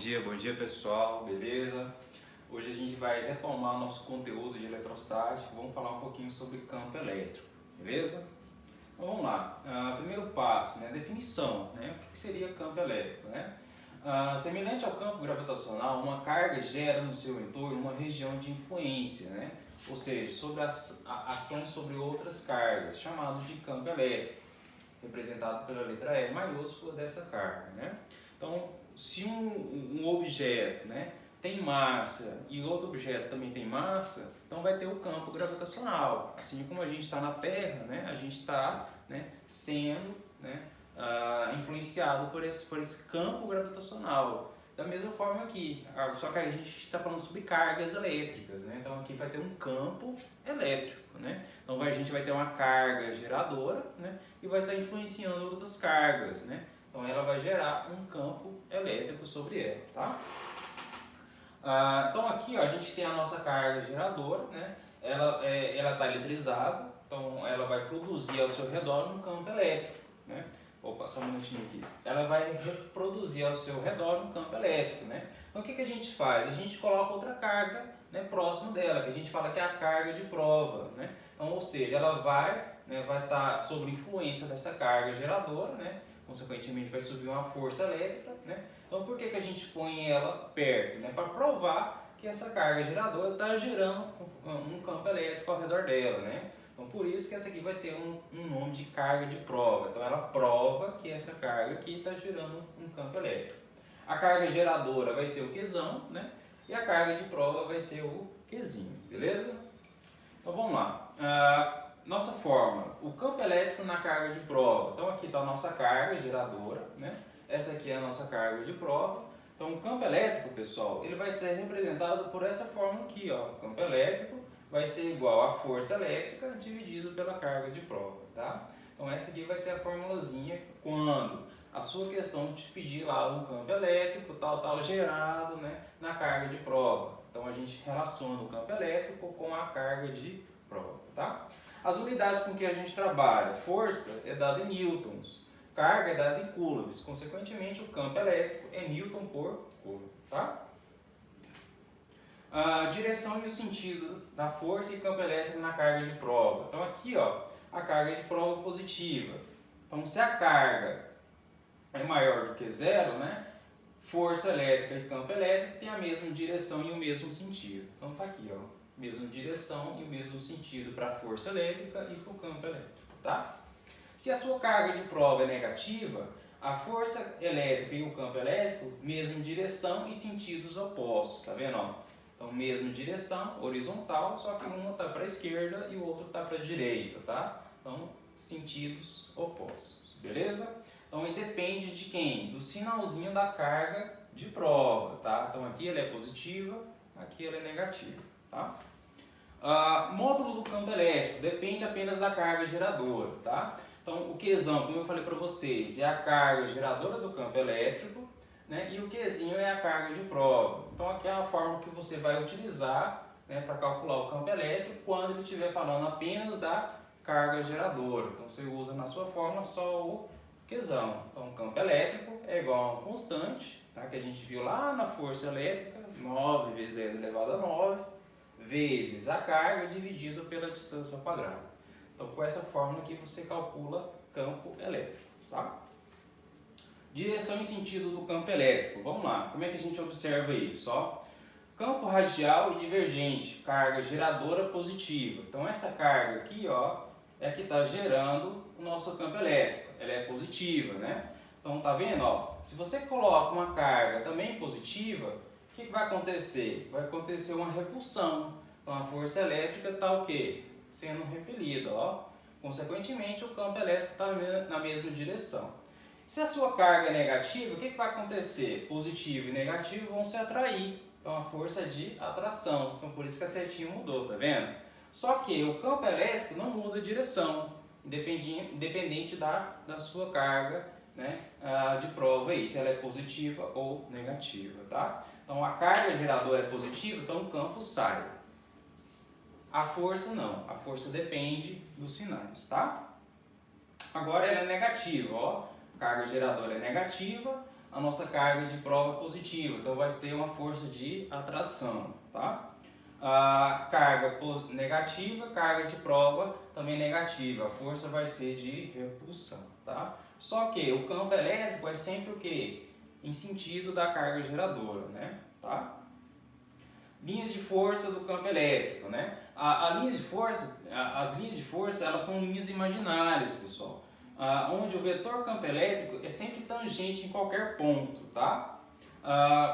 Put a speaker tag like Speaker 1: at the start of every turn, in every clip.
Speaker 1: bom dia pessoal, beleza? Hoje a gente vai retomar o nosso conteúdo de eletrostática, vamos falar um pouquinho sobre campo elétrico, beleza? Então vamos lá, primeiro passo, né, definição, né? O que seria campo elétrico, né? Semelhante ao campo gravitacional, uma carga gera no seu entorno uma região de influência, né? Ou seja, sobre a ação sobre outras cargas, chamado de campo elétrico, representado pela letra E maiúscula dessa carga, né? Então, se um objeto, né, tem massa e outro objeto também tem massa, então vai ter o campo gravitacional. Assim como a gente está na Terra, né, a gente está, né, sendo, né, influenciado por esse campo gravitacional. Da mesma forma aqui, só que a gente está falando sobre cargas elétricas, né? Então aqui vai ter um campo elétrico, né? Então a gente vai ter uma carga geradora, né? E vai estar influenciando outras cargas, né? Então ela vai gerar um campo elétrico sobre ela, tá? Então aqui ó, a gente tem a nossa carga geradora, né? Ela está eletrizada, então ela vai produzir ao seu redor um campo elétrico, né? Opa, só um minutinho aqui. Ela vai reproduzir ao seu redor um campo elétrico, né? Então o que a gente faz? A gente coloca outra carga, né, próximo dela, que a gente fala que é a carga de prova, né? Então, ou seja, ela vai estar sob influência dessa carga geradora, né? Consequentemente vai subir uma força elétrica, né? Então por que a gente põe ela perto, né? Para provar que essa carga geradora está gerando um campo elétrico ao redor dela, né? Então por isso que essa aqui vai ter um nome de carga de prova. Então ela prova que essa carga aqui está gerando um campo elétrico. A carga geradora vai ser o Qzão, né? E a carga de prova vai ser o Qzinho, beleza? Então vamos lá. Nossa fórmula, o campo elétrico na carga de prova. Então aqui está a nossa carga geradora, né? Essa aqui é a nossa carga de prova. Então o campo elétrico, pessoal, ele vai ser representado por essa fórmula aqui, ó. O campo elétrico vai ser igual a força elétrica dividido pela carga de prova, tá? Então essa aqui vai ser a formulazinha quando a sua questão te pedir lá um campo elétrico, tal, gerado, né, na carga de prova. Então a gente relaciona o campo elétrico com a carga de prova, tá? As unidades com que a gente trabalha, força é dada em newtons, carga é dada em coulombs, consequentemente o campo elétrico é newton por coulomb, tá? A direção e o sentido da força e campo elétrico na carga de prova. Então aqui ó, a carga de prova positiva. Então se a carga é maior do que zero, né, força elétrica e campo elétrico tem a mesma direção e o mesmo sentido. Então tá aqui ó, mesma direção e o mesmo sentido para a força elétrica e para o campo elétrico, tá? Se a sua carga de prova é negativa, a força elétrica e o campo elétrico, mesma direção e sentidos opostos, tá vendo ó? Então, mesma direção, horizontal, só que uma está para a esquerda e o outro está para a direita, tá? Então, sentidos opostos, beleza? Então, ele depende de quem? Do sinalzinho da carga de prova, tá? Então, aqui ela é positiva, aqui ela é negativa, tá? Módulo do campo elétrico depende apenas da carga geradora, tá? Então, o Qzão, como eu falei para vocês, é a carga geradora do campo elétrico, né? E o Qzinho é a carga de prova. Então aqui é a fórmula que você vai utilizar, né, para calcular o campo elétrico quando ele estiver falando apenas da carga geradora. Então você usa na sua fórmula só o Qzão. Então o campo elétrico é igual a uma constante, tá, que a gente viu lá na força elétrica, 9 vezes 10 elevado a 9, vezes a carga dividido pela distância ao quadrado. Então com essa fórmula aqui você calcula campo elétrico, tá? Direção e sentido do campo elétrico. Vamos lá, como é que a gente observa isso? Ó, campo radial e divergente, carga geradora positiva. Então essa carga aqui ó, é a que está gerando o nosso campo elétrico. Ela é positiva, né? Então tá vendo? Ó, se você coloca uma carga também positiva, o que vai acontecer? Vai acontecer uma repulsão. Então a força elétrica está o quê? Sendo repelida. Ó. Consequentemente o campo elétrico está na mesma direção. Se a sua carga é negativa, o que vai acontecer? Positivo e negativo vão se atrair. Então a força de atração. Então por isso que a setinha mudou, tá vendo? Só que o campo elétrico não muda a direção, independente da sua carga, né, de prova aí, se ela é positiva ou negativa, tá? Então a carga geradora é positiva, então o campo sai. A força não, a força depende dos sinais, tá? Agora ela é negativa, ó. Carga geradora é negativa, a nossa carga de prova positiva, então vai ter uma força de atração, tá? A carga negativa, carga de prova também negativa, a força vai ser de repulsão, tá? Só que o campo elétrico é sempre o quê? Em sentido da carga geradora, né? Tá? Linhas de força do campo elétrico, né? As linhas de força, elas são linhas imaginárias, pessoal. Onde o vetor campo elétrico é sempre tangente em qualquer ponto, tá?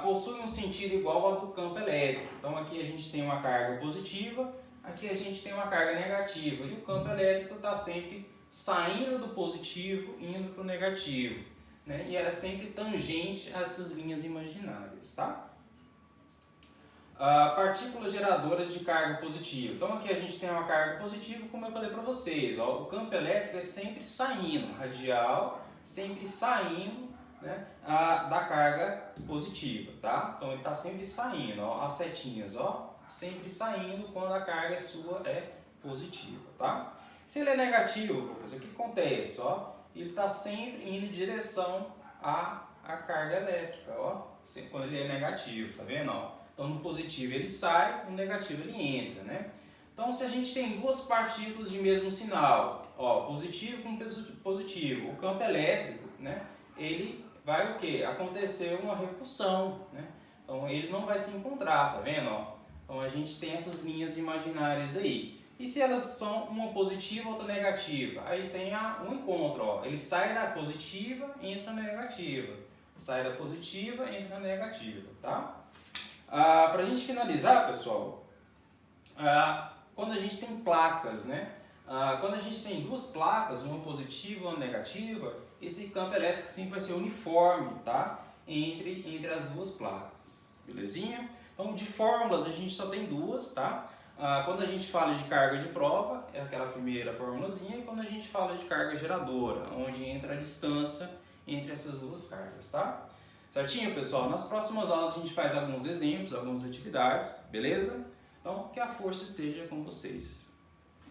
Speaker 1: Possui um sentido igual ao do campo elétrico. Então aqui a gente tem uma carga positiva, aqui a gente tem uma carga negativa. E o campo elétrico está sempre saindo do positivo, indo para o negativo, né? E ela é sempre tangente a essas linhas imaginárias, tá? Partícula geradora de carga positiva. Então aqui a gente tem uma carga positiva, como eu falei para vocês, ó, o campo elétrico é sempre saindo, radial, sempre saindo, né, da carga positiva, tá? Então ele está sempre saindo, ó, as setinhas, ó, sempre saindo quando a carga sua é positiva, tá? Se ele é negativo, professor, o que acontece? Ó, ele está sempre indo em direção à carga elétrica, ó, quando ele é negativo, tá vendo? Ó? Então no positivo ele sai, no negativo ele entra, né? Então se a gente tem duas partículas de mesmo sinal, ó, positivo com positivo, o campo elétrico, né, ele vai o quê? Acontecer uma repulsão, né? Então ele não vai se encontrar, tá vendo? Ó? Então a gente tem essas linhas imaginárias aí. E se elas são uma positiva e outra negativa? Aí tem um encontro, ó. Ele sai da positiva, entra na negativa. Sai da positiva, entra na negativa, tá? Para a gente finalizar, pessoal, quando a gente tem placas, né? Quando a gente tem duas placas, uma positiva e uma negativa, esse campo elétrico sempre vai ser uniforme, tá? Entre as duas placas, belezinha? Então, de fórmulas a gente só tem duas, tá? Quando a gente fala de carga de prova, é aquela primeira formulazinha, e quando a gente fala de carga geradora, onde entra a distância entre essas duas cargas, tá? Certinho, pessoal? Nas próximas aulas a gente faz alguns exemplos, algumas atividades, beleza? Então, que a força esteja com vocês.